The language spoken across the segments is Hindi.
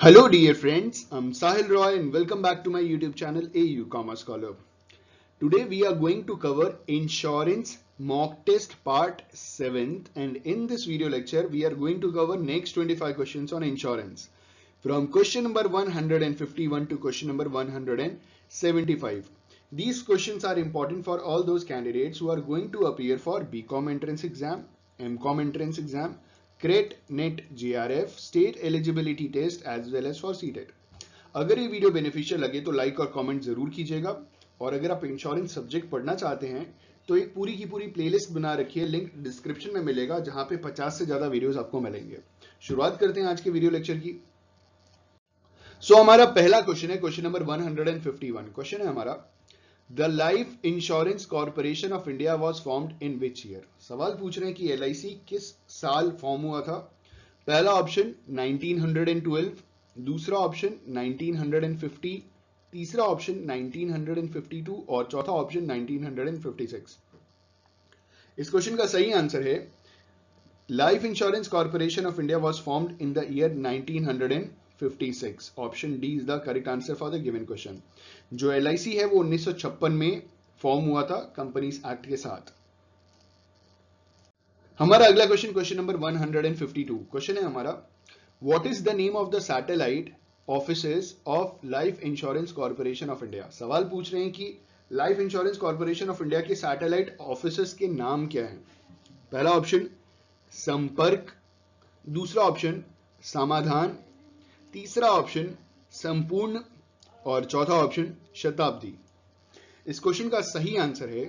Hello dear friends, I'm Sahil Roy and welcome back to my YouTube channel AU Commerce Scholar. Today we are going to cover insurance mock test part 7th, and in this video lecture we are going to cover next 25 questions on insurance from question number 151 to question number 175. These questions are important for all those candidates who are going to appear for BCom entrance exam, MCom entrance exam, CRET, NET, JRF, state eligibility test as well as for CTET. अगर ये वीडियो बेनिफिशियल लगे तो लाइक और कमेंट जरूर कीजिएगा, और अगर आप इंश्योरेंस सब्जेक्ट पढ़ना चाहते हैं तो एक पूरी की पूरी प्लेलिस्ट बना रखी है, लिंक डिस्क्रिप्शन में मिलेगा, जहां पे 50 से ज्यादा वीडियोस आपको मिलेंगे। शुरुआत करते हैं आज के वीडियो लेक्चर की। हमारा पहला क्वेश्चन है क्वेश्चन नंबर 151। क्वेश्चन है हमारा, the life insurance corporation of India was formed in which year. सवाल पूछ रहे हैं कि LIC किस साल फॉर्म हुआ था। पहला ऑप्शन 1912, दूसरा ऑप्शन 1950, तीसरा ऑप्शन 1952 और चौथा ऑप्शन 1956। इस क्वेश्चन का सही आंसर है, life insurance corporation of India was formed in the year 1956। Option D is the correct answer for the given question. जो LIC है वो 1956 में फॉर्म हुआ था कंपनीज एक्ट के साथ। हमारा अगला क्वेश्चन, क्वेश्चन नंबर 152। क्वेश्चन है हमारा, what is the name of the satellite offices of life insurance corporation of India. सवाल पूछ रहे हैं कि life insurance corporation of India के सैटेलाइट ऑफिसेज के नाम क्या हैं। पहला ऑप्शन संपर्क, दूसरा ऑप्शन समाधान, तीसरा ऑप्शन संपूर्ण और चौथा ऑप्शन शताब्दी। इस क्वेश्चन का सही आंसर है,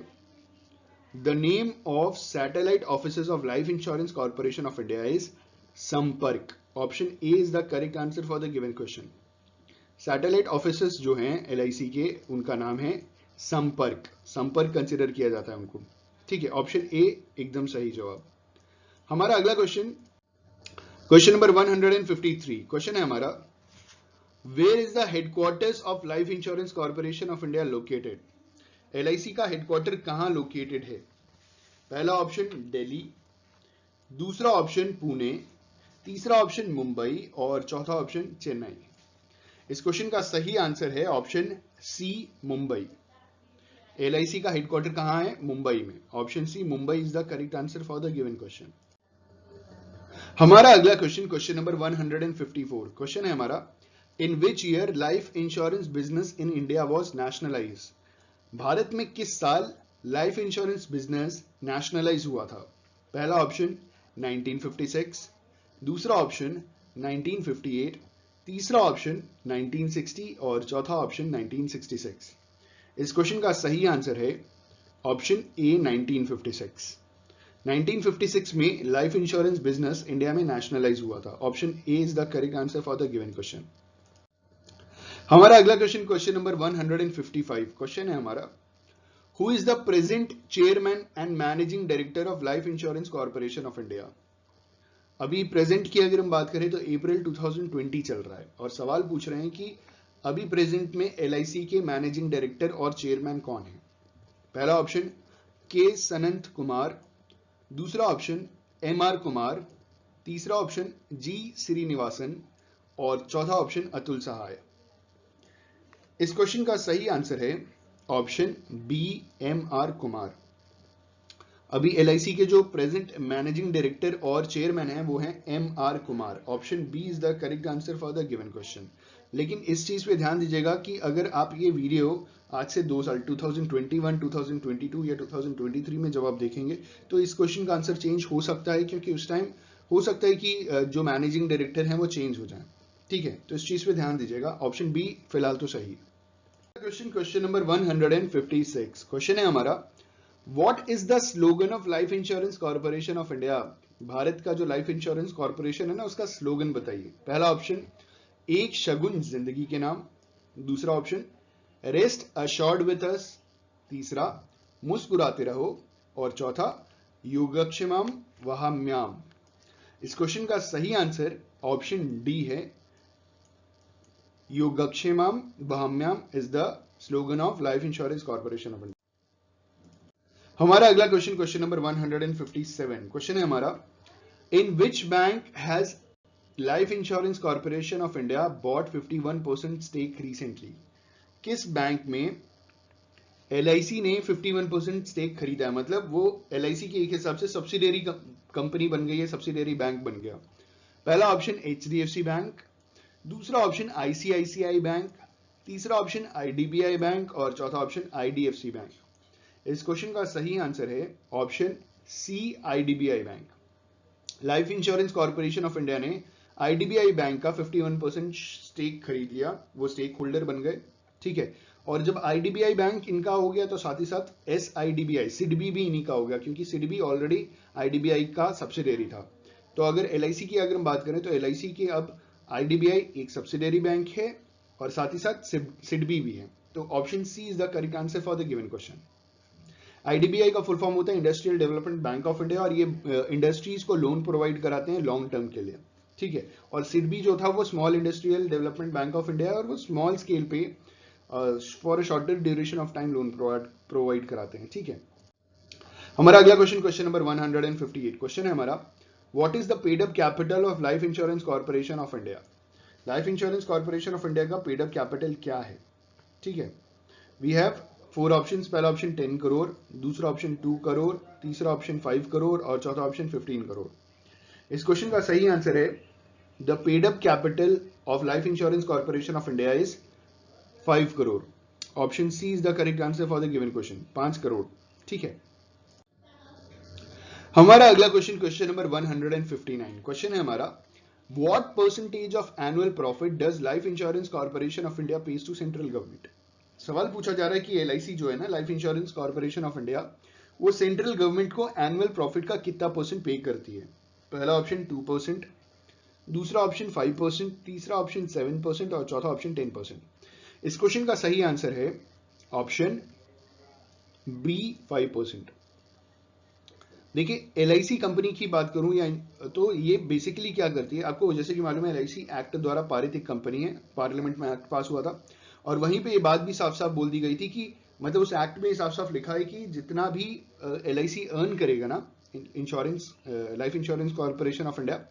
the name of satellite offices of life insurance corporation of India is Sampark. Option A is the correct answer for the given question. Satellite offices जो हैं LIC के, उनका नाम है संपर्क। संपर्क कंसिडर किया जाता है उनको। ठीक है, ऑप्शन ए एकदम सही जवाब। हमारा अगला क्वेश्चन, क्वेश्चन नंबर 153। क्वेश्चन है हमारा, where is the headquarters of life insurance corporation of India located. LIC का हेडक्वार्टर कहां लोकेटेड है। पहला ऑप्शन दिल्ली, दूसरा ऑप्शन पुणे, तीसरा ऑप्शन मुंबई और चौथा ऑप्शन चेन्नई। इस क्वेश्चन का सही आंसर है ऑप्शन सी मुंबई। LIC का हेडक्वार्टर कहां है, मुंबई में। Option C Mumbai is the correct answer for the given question. हमारा अगला क्वेश्चन, क्वेश्चन नंबर 154। क्वेश्चन है हमारा, in which year life insurance business in India was nationalise. Bharat में किस साल लाइफ इंश्योरेंस बिजनेस नेशनलाइज हुआ था। पहला ऑप्शन 1956, दूसरा ऑप्शन 1958, तीसरा ऑप्शन 1960 और चौथा ऑप्शन 1966। इस क्वेश्चन का सही आंसर है ऑप्शन ए 1956। 1956 में लाइफ इंश्योरेंस बिजनेस इंडिया में नेशनलाइज हुआ था। Option A is the correct answer for the given question. हमारा अगला क्वेश्चन, क्वेश्चन नंबर 155। क्वेश्चन है हमारा, who is the present chairman and managing director of life insurance corporation of India. अभी प्रेजेंट की अगर हम बात करें तो अप्रैल 2020 चल रहा है, और सवाल पूछ रहे हैं कि अभी प्रेजेंट में LIC के मैनेजिंग डायरेक्टर और चेयरमैन कौन है। पहला ऑप्शन के सनंत कुमार, दूसरा ऑप्शन MR कुमार, तीसरा ऑप्शन G श्रीनिवासन और चौथा ऑप्शन अतुल सहाय। इस क्वेश्चन का सही आंसर है ऑप्शन बी MR कुमार। अभी LIC के जो प्रेजेंट मैनेजिंग डायरेक्टर और चेयरमैन हैं वो हैं MR Kumar. Option B is the correct answer for the given question. लेकिन इस चीज पे ध्यान दीजिएगा कि अगर आप ये वीडियो आज से 2 साल 2021, 2022 या 2023 में जब आप देखेंगे तो इस क्वेश्चन का आंसर चेंज हो सकता है, क्योंकि उस टाइम हो सकता है कि जो मैनेजिंग डायरेक्टर हैं वो चेंज हो जाए। ठीक है, तो इस चीज पे ध्यान दीजिएगा। ऑप्शन बी फिलहाल तो सही। Question, question number 156। क्वेश्चन है हमारा, what is the slogan of life insurance corporation of India. Bharat का जो लाइफ इंश्योरेंस कॉर्पोरेशन है ना, उसका स्लोगन बताइए। पहला ऑप्शन एक शगुन जिंदगी के नाम, दूसरा option rest assured with us, तीसरा मुस्कुराते रहो और चौथा योगक्षेमम वहाम्याम। इस क्वेश्चन का सही आंसर ऑप्शन डी है, योगक्षेमम वहाम्याम is the slogan of life insurance corporation of India. हमारा अगला क्वेश्चन, क्वेश्चन नंबर 157। क्वेश्चन है हमारा, in which bank has life insurance corporation of India bought 51% stake recently? किस बैंक में LIC ने 51% स्टेक खरीदा है? मतलब वो LIC के एक हिसाब से सब्सिडियरी कंपनी बन गई है, सब्सिडियरी बैंक बन गया। पहला ऑप्शन HDFC बैंक, दूसरा ऑप्शन ICICI बैंक, तीसरा ऑप्शन IDBI बैंक और चौथा ऑप्शन IDFC बैंक। इस क्वेश्चन का सही आंसर है option C, IDBI bank. Life insurance corporation of India ने IDBI बैंक का 51% स्टेक खरीद लिया, वो स्टेक होल्डर बन गए, ठीक है। और जब IDBI बैंक इनका हो गया तो साथ ही साथ SIDBI, सिडबी भी इन्हीं का हो गया, क्योंकि सिडबी ऑलरेडी IDBI का सब्सिडियरी था। तो अगर LIC की अगर हम बात करें तो LIC के अब IDBI एक सब्सिडियरी बैंक है और साथ ही साथ सिडबी भी है। तो option C is the correct answer for the given question. IDBI का फुल फॉर्म होता है Industrial Development Bank of India, और ये इंडस्ट्रीज को लोन प्रोवाइड कराते हैं लॉन्ग टर्म के लिए, ठीक है। और सिडबी जो था वो small industrial Development Bank of India, और वो स्मॉल स्केल पे for a shorter duration of time loan provide कराते हैं, ठीक है। हमारा अगला क्वेश्चन, क्वेश्चन नंबर 158, क्वेश्चन है हमारा, what is the paid up capital of life insurance corporation of India? Life insurance corporation of India का पेड अप कैपिटल क्या है, ठीक है। We have 4 options. पहला ऑप्शन 10 करोड़, दूसरा ऑप्शन 2 करोड़, तीसरा ऑप्शन 5 करोड़ और चौथा ऑप्शन 15 करोड़। इस क्वेश्चन का सही आंसर है the paid up capital of life insurance corporation of India is 5 crore. Option C is the correct answer for the given question, 5 crore, ठीक है। हमारा अगला क्वेश्चन, क्वेश्चन नंबर 159, क्वेश्चन है हमारा, what percentage of annual profit does Life insurance corporation of India pays to central government? सवाल पूछा जा रहा है कि LIC जो है ना, life insurance corporation of India, वो सेंट्रल गवर्नमेंट को एनुअल प्रॉफिट का कितना परसेंट पे करती है? पहला ऑप्शन 2%, दूसरा ऑप्शन 5%, तीसरा ऑप्शन 7% और चौथा ऑप्शन 10%। इस क्वेश्चन का सही आंसर है ऑप्शन बी, 5%। देखिए LIC कंपनी की बात करूं या तो ये बेसिकली क्या करती है, आपको जैसे कि मालूम है LIC एक्ट द्वारा पारित एक कंपनी है, पार्लियामेंट में एक्ट पास हुआ था, और वहीं पे ये बात भी साफ साफ बोल दी गई थी कि मतलब उस एक्ट में साफ साफ लिखा है कि जितना भी LIC अर्न करेगा ना, insurance life insurance corporation of India,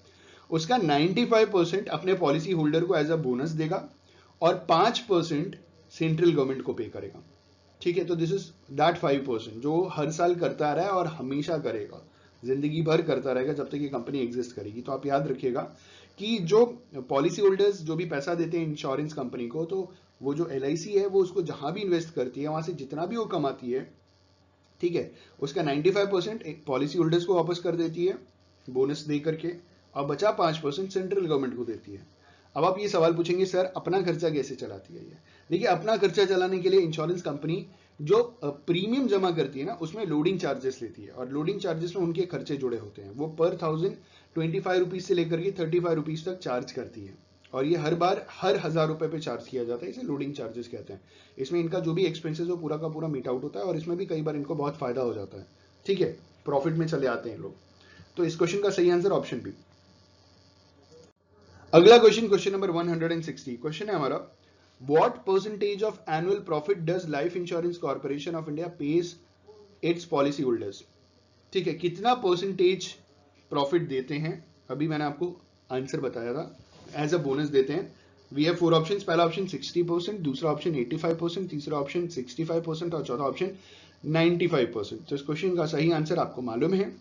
उसका 95% अपने पॉलिसी होल्डर को एज अ बोनस देगा और 5% सेंट्रल गवर्नमेंट को पे करेगा, ठीक है। तो दिस इज दैट 5% जो हर साल करता रहा है और हमेशा करेगा, जिंदगी भर करता रहेगा जब तक ये कंपनी एग्जिस्ट करेगी। तो आप याद रखिएगा कि जो पॉलिसी होल्डर्स जो भी पैसा देते हैं इंश्योरेंस कंपनी को, तो वो जो LIC है वो उसको जहां भी इन्वेस्ट करती है वहां से जितना भी वो कमाती है, ठीक है, उसका 95% पॉलिसी होल्डर्स को वापस कर देती है बोनस दे करके, और बचा 5% सेंट्रल गवर्नमेंट को देती है। अब आप ये सवाल पूछेंगे सर अपना खर्चा कैसे चलाती है ये? देखिए अपना खर्चा चलाने के लिए इंश्योरेंस कंपनी जो प्रीमियम जमा करती है ना, उसमें लोडिंग चार्जेस लेती है, और लोडिंग चार्जेस में उनके खर्चे जुड़े होते हैं। वो पर 1000 25 रुपीज से लेकर के 35 रुपीज तक चार्ज करती है, और ये हर बार हर 1000 रुपए पे चार्ज किया जाता है, इसे लोडिंग चार्जेस कहते हैं। इसमें इनका जो भी एक्सपेंसेस वो पूरा का पूरा मीट आउट होता है, और इसमें भी कई बार इनको बहुत फायदा हो जाता है, ठीक है, प्रॉफिट में चले आते हैं लोग। तो इस क्वेश्चन का सही आंसर ऑप्शन बी। अगला क्वेश्चन, क्वेश्चन नंबर 160, क्वेश्चन है हमारा, what percentage of annual profit does Life insurance corporation of India page it's policy holders? ठीक है, कितना परसेंटेज प्रॉफिट देते हैं? अभी मैंने आपको आंसर बताया था, एज अ बोनस देते हैं। We have 4 options. पहला ऑप्शन 60%, दूसरा ऑप्शन 85%, तीसरा ऑप्शन 65% और चौथा ऑप्शन 95%। तो इस क्वेश्चन का सही आंसर आपको मालूम है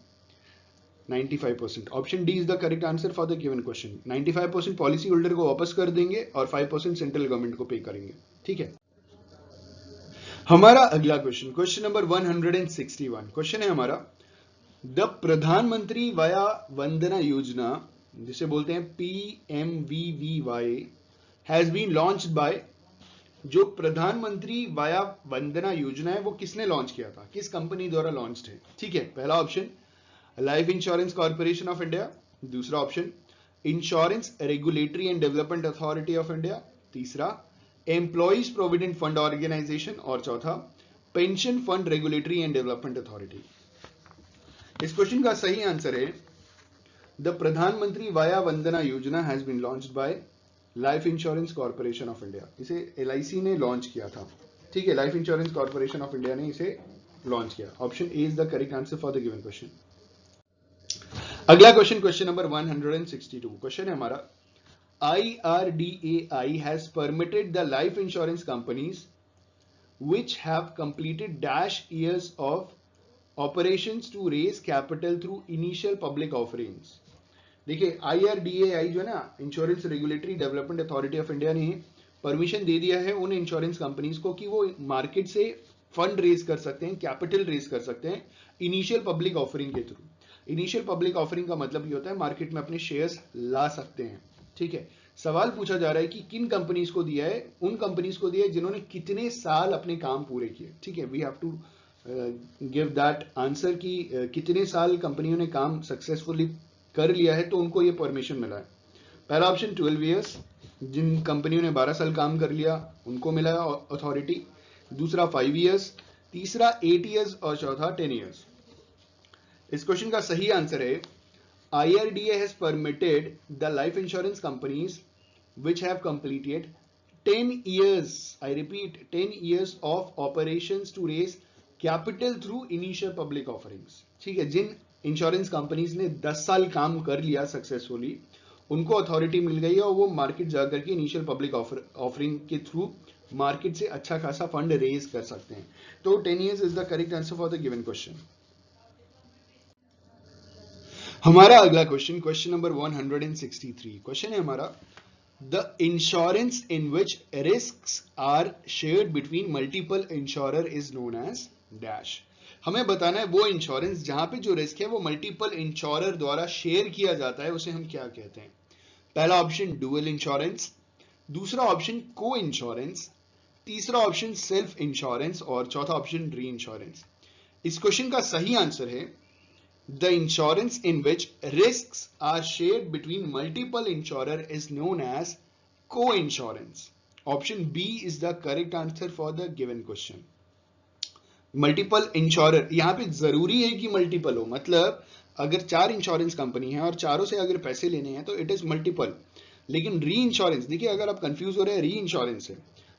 95%। Option D is the correct answer for the given question. 95% policy holder को वापस कर देंगे और 5% सेंट्रल गवर्नमेंट को पे करेंगे, ठीक है। हमारा अगला क्वेश्चन, क्वेश्चन नंबर 161, क्वेश्चन है हमारा, द प्रधानमंत्री वया वंदना योजना, जिसे बोलते हैं PMVVY, has been launched by, जो प्रधानमंत्री वया वंदना योजना है वो किसने लॉन्च किया था, किस कंपनी द्वारा लॉन्च्ड है? ठीक है, पहला option life insurance corporation of India, दूसरा option insurance regulatory and development authority of India, तीसरा एम्प्लॉइज प्रोविडेंट फंड ऑर्गेनाइजेशन और चौथा pension fund regulatory and development authority. इस क्वेश्चन का सही आंसर है the Pradhan Mantri Vaya Vandana Yojana has been launched by life insurance corporation of India. इसे LIC ने लॉन्च किया था, ठीक है, life insurance corporation of India ने इसे लॉन्च किया। Option A is the correct answer for the given question. अगला क्वेश्चन, क्वेश्चन नंबर 162, क्वेश्चन है हमारा, IRDAI has permitted the life insurance companies which have completed dash years of operations to raise capital through initial public offerings. देखिए IRDAI जो है ना, insurance regulatory development authority of India ने परमिशन दे दिया है उन इंश्योरेंस कंपनीज को कि वो मार्केट से फंड रेज कर सकते हैं, कैपिटल रेज कर सकते हैं इनिशियल पब्लिक ऑफरिंग के थ्रू। इनिशियल पब्लिक ऑफरिंग का मतलब ये होता है मार्केट में अपने शेयर्स ला सकते हैं। ठीक है, सवाल पूछा जा रहा है कि किन कंपनीज को दिया है, उन कंपनीज को दिया है जिन्होंने कितने साल अपने काम पूरे किए। ठीक है, we have to give that answer कि कितने साल कंपनियों ने काम सक्सेसफुली कर लिया है तो उनको ये परमिशन मिला है। पहला ऑप्शन 12 ईयर्स, जिन कंपनियों ने 12 साल काम कर लिया उनको मिला है अथॉरिटी। दूसरा 5 ईयर्स, तीसरा 8 ईयर्स और चौथा 10 ईयर्स। इस क्वेश्चन का सही आंसर है IRDA has permitted the life insurance companies which have completed 10 years, I repeat 10 years of operations to raise capital through initial public offerings। ठीक है, जिन इंश्योरेंस कंपनीज ने 10 साल काम कर लिया सक्सेसफुली उनको अथॉरिटी मिल गई है और वो मार्केट जाकर के इनिशियल पब्लिक ऑफरिंग के थ्रू मार्केट से अच्छा खासा फंड रेज कर सकते हैं। तो 10 years is the correct answer for the given question. हमारा अगला क्वेश्चन, क्वेश्चन नंबर 163, क्वेश्चन है हमारा, the insurance in which risks are shared between multiple insurer is known as dash. हमें बताना है वो इंश्योरेंस जहां पे जो रिस्क है वो मल्टीपल इंश्योरर द्वारा शेयर किया जाता है उसे हम क्या कहते हैं। पहला ऑप्शन डुअल इंश्योरेंस, दूसरा ऑप्शन को इंश्योरेंस, तीसरा ऑप्शन सेल्फ इंश्योरेंस और चौथा ऑप्शन री इंश्योरेंस। इस क्वेश्चन का सही आंसर है the insurance in which risks are shared between multiple insurer is known as co-insurance. Option B is the correct answer for the given question. Multiple insurer, यहां पे जरूरी है कि मल्टीपल हो, मतलब अगर 4 इंश्योरेंस कंपनी है और चारों से अगर पैसे लेने हैं तो इट इज मल्टीपल। लेकिन री इंश्योरेंस, देखिए अगर आप कंफ्यूज हो रहे हैं, री इंश्योरेंस है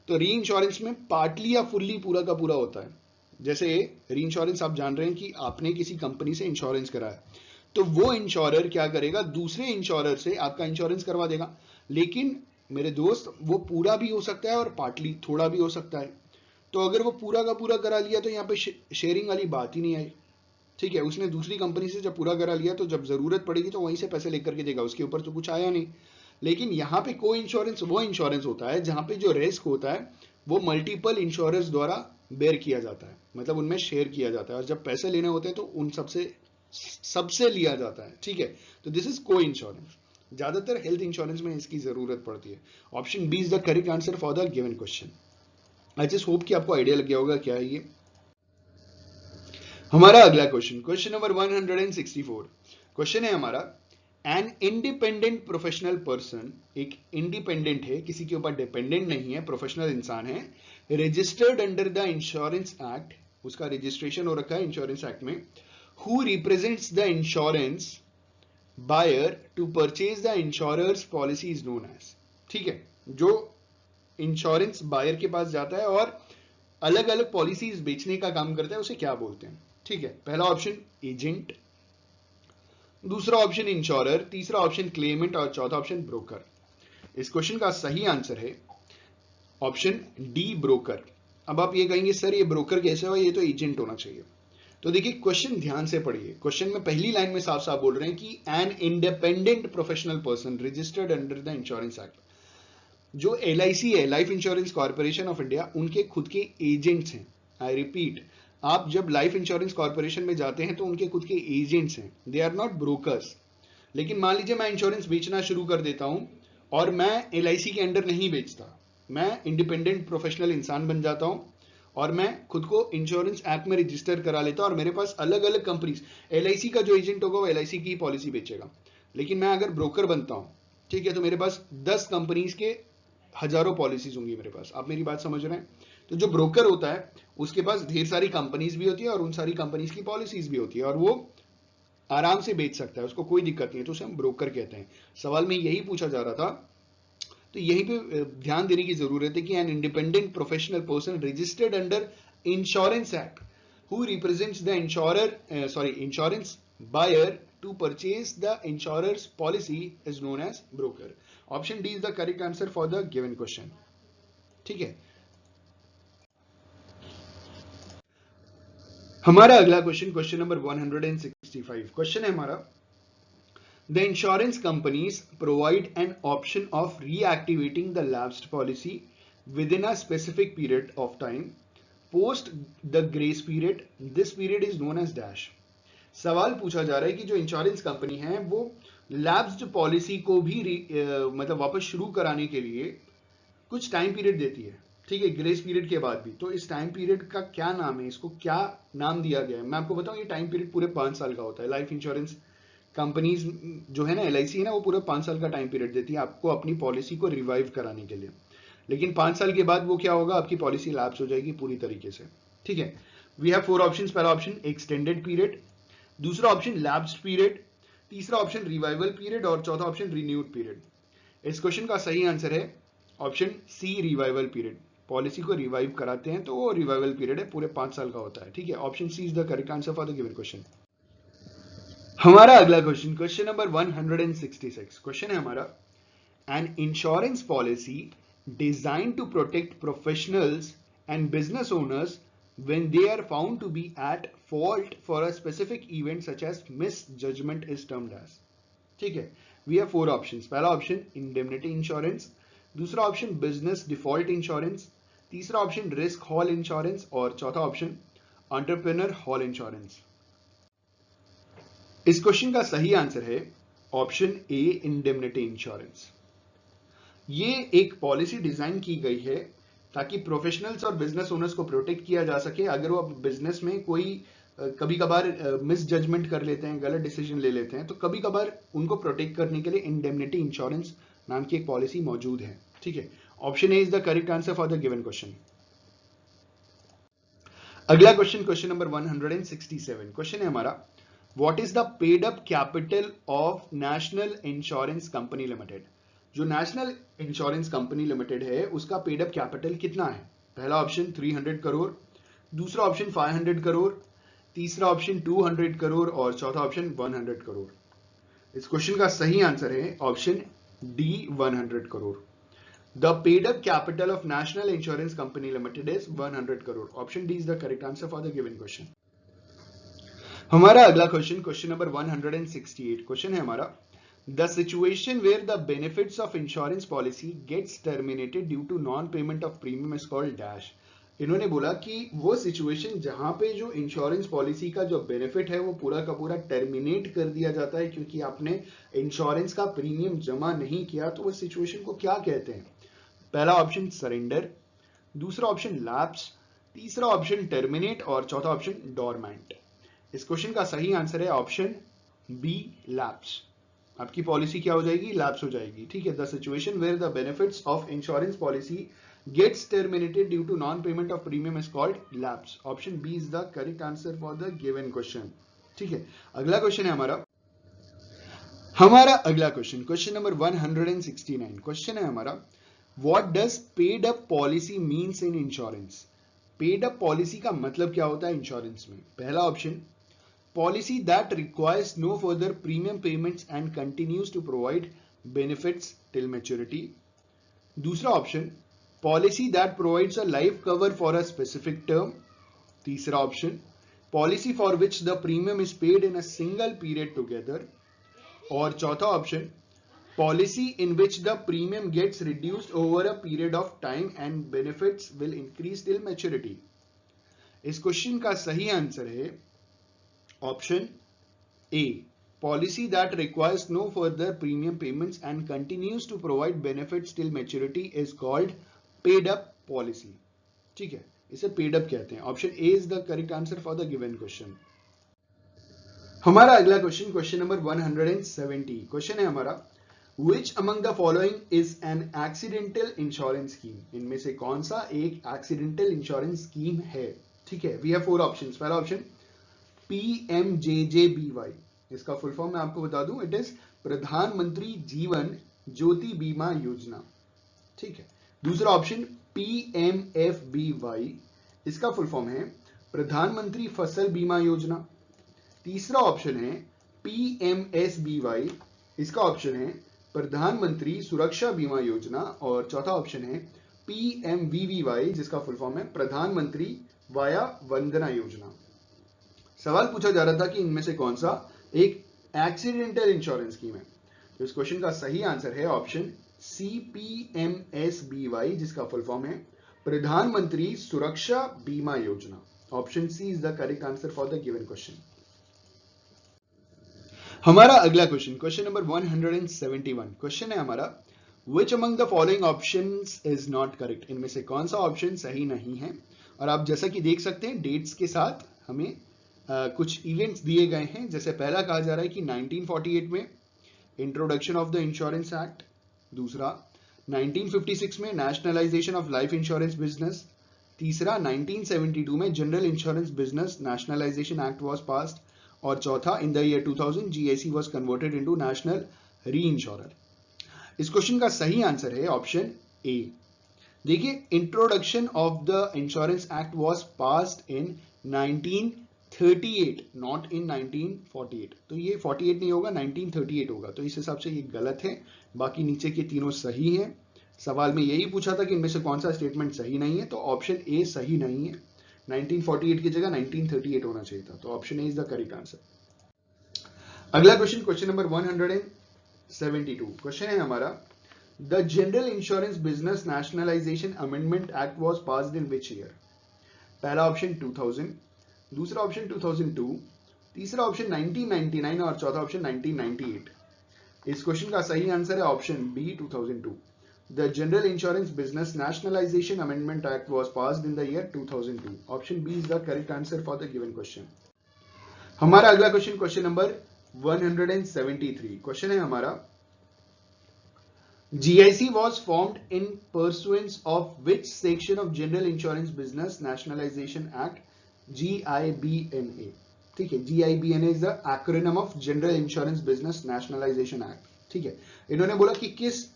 तो री इंश्योरेंस में पार्टली या फुल्ली पूरा का पूरा होता है। जैसे री इंश्योरेंस आप जान रहे हैं कि आपने किसी कंपनी से इंश्योरेंस कराया तो वो इंश्योरर क्या करेगा, दूसरे इंश्योरर से आपका इंश्योरेंस करवा देगा। लेकिन मेरे दोस्त वो पूरा भी हो सकता है और पार्टली थोड़ा भी हो सकता है। तो अगर वो पूरा का पूरा करा लिया तो यहाँ पे शेयरिंग वाली बात ही नहीं आई। ठीक है, उसने दूसरी कंपनी से जब पूरा करा लिया तो जब जरूरत पड़ेगी तो वहीं से पैसे लेकर के देगा, उसके ऊपर तो कुछ आया नहीं। लेकिन यहाँ पे को इंश्योरेंस वो इंश्योरेंस होता है जहां पे जो रिस्क होता है वो मल्टीपल इंश्योरेंस द्वारा बेयर किया जाता है, मतलब उनमें शेयर किया जाता है और जब पैसे लेने होते हैं तो उन सबसे लिया जाता है। ठीक है, तो दिस इज को इंश्योरेंस। ज्यादातर हेल्थ इंश्योरेंस में इसकी जरूरत पड़ती है। Option B is the correct answer for the given question. I just hope कि आपको आइडिया लग गया होगा क्या है ये। हमारा अगला क्वेश्चन, क्वेश्चन नंबर 164, क्वेश्चन है हमारा, एन इंडिपेंडेंट प्रोफेशनल पर्सन, एक इंडिपेंडेंट है, किसी के ऊपर डिपेंडेंट नहीं है, प्रोफेशनल इंसान है, registered under the insurance act, उसका रजिस्ट्रेशन हो रखा है इंश्योरेंस एक्ट में, who represents the insurance buyer to purchase the insurer's policy is known as. ठीक है, जो इंश्योरेंस बायर के पास जाता है और अलग अलग पॉलिसीज बेचने का काम करता है उसे क्या बोलते हैं। ठीक है, पहला ऑप्शन एजेंट, दूसरा ऑप्शन इंश्योरर, तीसरा ऑप्शन क्लेमेंट और चौथा ऑप्शन ब्रोकर। इस क्वेश्चन का सही आंसर है ऑप्शन डी ब्रोकर। अब आप ये कहेंगे सर ये ब्रोकर कैसे हो, ये तो एजेंट होना चाहिए। तो देखिए क्वेश्चन ध्यान से पढ़िए, क्वेश्चन में पहली लाइन में साफ साफ बोल रहे हैं कि an independent professional person registered under the insurance act. जो LIC है, life insurance corporation of India, उनके खुद के एजेंट्स हैं। आई रिपीट, आप जब लाइफ इंश्योरेंस कॉर्पोरेशन में जाते हैं तो उनके खुद के एजेंट्स हैं, दे आर नॉट ब्रोकर्स। लेकिन मान लीजिए मैं इंश्योरेंस बेचना शुरू कर देता हूं और मैं LIC के अंडर नहीं बेचता, मैं इंडिपेंडेंट प्रोफेशनल इंसान बन जाता हूं और मैं खुद को इंश्योरेंस एक्ट में रजिस्टर करा लेता हूं और मेरे पास अलग अलग कंपनीज, LIC का जो एजेंट होगा वो LIC की पॉलिसी बेचेगा। लेकिन मैं अगर ब्रोकर बनता हूं, ठीक है, तो मेरे पास 10 कंपनीज के हजारों पॉलिसीज होंगी मेरे पास। आप मेरी बात समझ रहे हैं? तो जो ब्रोकर होता है उसके पास ढेर सारी कंपनीज भी होती है और उन सारी कंपनीज की पॉलिसीज भी होती है और वो आराम से बेच सकता है, उसको कोई दिक्कत नहीं है, तो उसे हम ब्रोकर कहते हैं। सवाल में यही पूछा जा रहा था, तो यहीं पे ध्यान देने की जरूरत है कि an independent professional person registered under insurance act who represents the insurance buyer to purchase the insurer's policy is known as broker. Option D is the correct answer for the given question. ठीक है, हमारा अगला क्वेश्चन, क्वेश्चन नंबर 165. क्वेश्चन है हमारा, the insurance companies provide an option of reactivating the lapsed policy within a specific period of time post the grace period. This period is known as dash. सवाल पूछा जा रहा है कि जो इंश्योरेंस कंपनी है वो लैप्स्ड पॉलिसी को भी मतलब वापस शुरू कराने के लिए कुछ टाइम पीरियड देती है, ठीक है, ग्रेस पीरियड के बाद भी. तो इस टाइम पीरियड का क्या नाम है, इसको क्या नाम दिया गया है? मैं आपको बताऊं, ये टाइम पीरियड पूरे 5 साल का होता है. लाइफ इंश्योरेंस कंपनीज जो है ना, LIC है ना, वो पूरा 5 साल का टाइम पीरियड देती है आपको अपनी पॉलिसी को रिवाइव कराने के लिए. लेकिन 5 साल के बाद वो क्या होगा, आपकी पॉलिसी लैप्स हो जाएगी पूरी तरीके से. ठीक है, वी हैव 4 ऑप्शंस. पहला ऑप्शन एक्सटेंडेड पीरियड, दूसरा ऑप्शन लैप्स्ड पीरियड, तीसरा ऑप्शन रिवाइवल पीरियड और चौथा ऑप्शन रिन्यूड पीरियड. इस क्वेश्चन का सही आंसर है option C, revival period. Policy को रिवाइव कराते हैं तो वो रिवाइवल पीरियड है, पूरे 5 साल का होता है. ठीक है, option C is the correct answer for the given question. हमारा अगला क्वेश्चन, क्वेश्चन नंबर 166. क्वेश्चन है हमारा, an insurance policy designed to protect professionals and business owners when they are found to be at fault for a specific event such as misjudgment is termed as. ठीक है, we have 4 options. पहला ऑप्शन indemnity insurance, दूसरा ऑप्शन business default insurance, तीसरा ऑप्शन risk hall insurance और चौथा ऑप्शन entrepreneur hall insurance. इस क्वेश्चन का सही आंसर है ऑप्शन ए, indemnity insurance. ये एक पॉलिसी डिजाइन की गई है ताकि प्रोफेशनल्स और बिजनेस ओनर्स को प्रोटेक्ट किया जा सके. अगर वो बिजनेस में कोई कभी कभार मिस जजमेंट कर लेते हैं, गलत डिसीजन ले लेते हैं, तो कभी कभार उनको प्रोटेक्ट करने के लिए इंडेमनिटी इंश्योरेंस नाम की एक पॉलिसी मौजूद है. ठीक है, option A is the correct answer for the given question. अगला क्वेश्चन, क्वेश्चन नंबर 167. क्वेश्चन है हमारा, what is the paid up capital of national insurance company limited. जो नेशनल इंश्योरेंस कंपनी लिमिटेड है उसका पेड अप कैपिटल कितना है? पहला ऑप्शन 300 करोड़, दूसरा ऑप्शन 500 करोड़, तीसरा ऑप्शन 200 करोड़ और चौथा ऑप्शन 100 करोड़. इस क्वेश्चन का सही आंसर है option D, 100 crore. The paid up capital of national insurance company limited is 100 crore. Option D is the correct answer for the given question. हमारा अगला क्वेश्चन, क्वेश्चन नंबर 168. क्वेश्चन है हमारा, the situation where the benefits of insurance policy gets terminated due to non-payment of premium is called dash. इन्होंने बोला कि वो सिचुएशन जहां पे जो इंश्योरेंस पॉलिसी का जो बेनिफिट है वो पूरा का पूरा टर्मिनेट कर दिया जाता है क्योंकि आपने इंश्योरेंस का प्रीमियम जमा नहीं किया, तो वो सिचुएशन को क्या कहते हैं? पहला ऑप्शन सरेंडर, दूसरा ऑप्शन लैप्स, तीसरा ऑप्शन टर्मिनेट और चौथा ऑप्शन डोरमेंट. इस क्वेश्चन का सही आंसर है ऑप्शन बी, लैप्स. आपकी पॉलिसी क्या हो जाएगी? लैप्स हो जाएगी. ठीक है, the situation where the benefits of insurance policy gets terminated due to non payment of premium is called lapse. Option B is the correct answer for the given question. ठीक है, अगला क्वेश्चन है हमारा अगला क्वेश्चन, क्वेश्चन नंबर 169. क्वेश्चन है हमारा, what does paid up policy means in insurance. Paid up policy का मतलब क्या होता है इंश्योरेंस में? पहला option, policy that requires no further premium payments and continues to provide benefits till maturity. दूसरा option, policy that provides a life cover for a specific term. तीसरा option, policy for which the premium is paid in a single period together. और चौथा option, policy in which the premium gets reduced over a period of time and benefits will increase till maturity. इस क्वेश्चन का सही आंसर है option A, policy that requires no further premium payments and continues to provide benefits till maturity is called paid up policy. ठीक है, इसे पेड अप कहते हैं. Option A is the correct answer for the given question. हमारा अगला क्वेश्चन, क्वेश्चन नंबर 170. क्वेश्चन है हमारा, which among the following is an accidental insurance scheme. इनमें से कौन सा एक accidental insurance scheme है? ठीक है, we have 4 options. पहला ऑप्शन PMJJBY, इसका फुल फॉर्म मैं आपको बता दूं, इट इज प्रधानमंत्री जीवन ज्योति बीमा योजना. ठीक है, दूसरा ऑप्शन PMFBY, इसका फुल फॉर्म है प्रधानमंत्री फसल बीमा योजना. तीसरा ऑप्शन है PMSBY, इसका ऑप्शन है प्रधानमंत्री सुरक्षा बीमा योजना, और चौथा ऑप्शन है PMVVY, जिसका फुल फॉर्म है प्रधानमंत्री वाया वंदना योजना। सवाल पूछा जा रहा था कि इनमें से कौन सा एक एक्सीडेंटल इंश्योरेंस स्कीम है। तो इस क्वेश्चन का सही आंसर है ऑप्शन सी, PMSBY, जिसका फुल फॉर्म है Pradhan Mantri Suraksha Bima Yojana. Option C is the correct answer for the given question. हमारा अगला क्वेश्चन, क्वेश्चन नंबर 171, क्वेश्चन है हमारा which among the following options is not correct, इनमें से कौन सा ऑप्शन सही नहीं है। और आप जैसा कि देख सकते हैं डेट्स के साथ हमें कुछ इवेंट्स दिए गए हैं। जैसे पहला कहा जा रहा है कि 1948 में introduction of the insurance act, दूसरा 1956 में nationalisation of life insurance business, तीसरा 1972 में general insurance business nationalisation act was passed, और चौथा in the year 2000 GIC was converted into national री इंश्योरर। इस क्वेश्चन का सही आंसर है ऑप्शन ए। देखिए, introduction of the insurance act was passed in 1938, not in 1948। तो ये 48 नहीं होगा, 1938 होगा। तो इस हिसाब से ये गलत है। बाकी नीचे के तीनों सही हैं। सवाल में यही पूछा था कि इनमें से कौन सा स्टेटमेंट सही नहीं है, तो ऑप्शन ए सही नहीं है। 1948 की जगह 1938 होना चाहिए था। तो option A is the correct answer. अगला क्वेश्चन, क्वेश्चन नंबर 172, क्वेश्चन है हमारा the general insurance business nationalisation amendment act was passed in which year. पहला ऑप्शन 2000, दूसरा ऑप्शन 2002, तीसरा ऑप्शन 1999 और चौथा ऑप्शन 1998। इस क्वेश्चन का सही आंसर है option B 2002। The General Insurance Business Nationalization Amendment Act was passed in the year 2002. Option B is the correct answer for the given question. हमारा अगला क्वेश्चन, क्वेश्चन नंबर 173, क्वेश्चन है हमारा GIC was formed in pursuance of which section of General Insurance Business Nationalization Act, GIBNA। ठीक है, GIBNA is the acronym of General Insurance Business Nationalization Act। ठीक है, इन्होंने बोला कि किस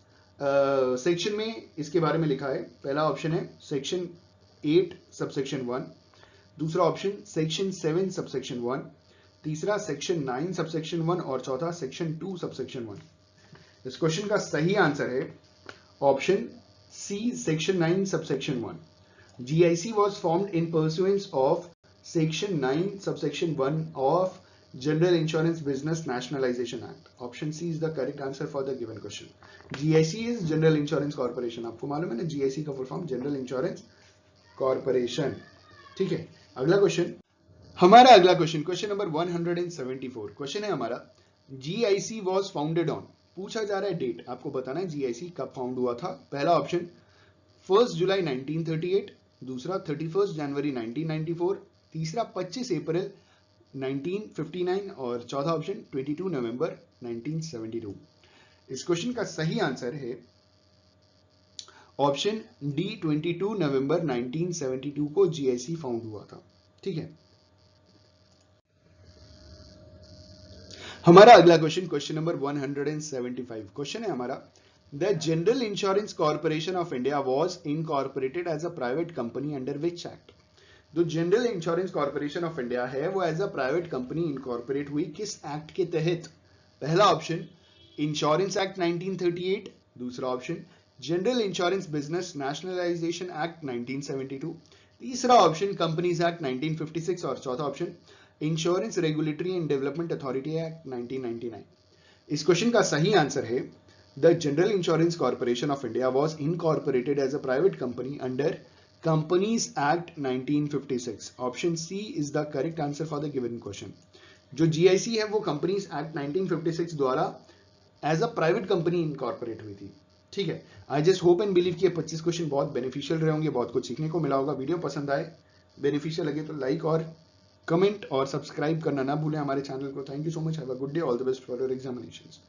सेक्शन में इसके बारे में लिखा है। पहला ऑप्शन है सेक्शन 8 सबसेक्शन 1, दूसरा ऑप्शन सेक्शन 7 सबसेक्शन 1, तीसरा सेक्शन 9 सबसेक्शन 1 और चौथा सेक्शन 2 सबसेक्शन 1। इस क्वेश्चन का सही आंसर है option C, section 9 subsection 1। GIC was formed in pursuance of section 9 subsection 1 of General Insurance Business Nationalization Act. Option C is the correct answer for the given question. GIC is General Insurance Corporation। आपको मालूम है ना, GIC का full form general insurance corporation. ठीक है, अगला क्वेश्चन, हमारा अगला क्वेश्चन, क्वेश्चन नंबर 174, क्वेश्चन है हमारा GIC was founded on। पूछा जा रहा है डेट, आपको बताना है GIC कब फाउंड हुआ था। पहला ऑप्शन 1 जुलाई 1938, दूसरा 31 जनवरी 1994, तीसरा 25 अप्रैल 1959 और चौथा ऑप्शन 22 नवंबर 1972। इस क्वेश्चन का सही आंसर है ऑप्शन डी, 22 नवंबर 1972 को GIC फाउंड हुआ था। ठीक है, हमारा अगला क्वेश्चन, क्वेश्चन नंबर 175, क्वेश्चन है हमारा the general insurance corporation of India was incorporated as a private company under which act. जो general insurance corporation of India है वो as a private company incorporate हुई किस एक्ट के तहत। पहला ऑप्शन इंश्योरेंस एक्ट 1938, दूसरा option general insurance business nationalisation act 1972, तीसरा ऑप्शन कंपनीज एक्ट 1956 और चौथा option insurance regulatory and development authority act 1999। इस क्वेश्चन का सही आंसर है the general insurance corporation of India was incorporated as a private company under companies act 1956। Option C is the correct answer for the given question. जो GIC है वो कंपनीज एक्ट 1956 द्वारा as a private company incorporate हुई थी। ठीक है, आई जस्ट होप एंड बिलीव कि ये 25 क्वेश्चन बहुत बेनिफिशियल रहे होंगे, बहुत कुछ सीखने को मिला होगा। वीडियो पसंद आए, बेनिफिशियल लगे तो लाइक और कमेंट और सब्सक्राइब करना ना भूलें हमारे चैनल को। Thank you so much, have a good day, all the best for your examinations.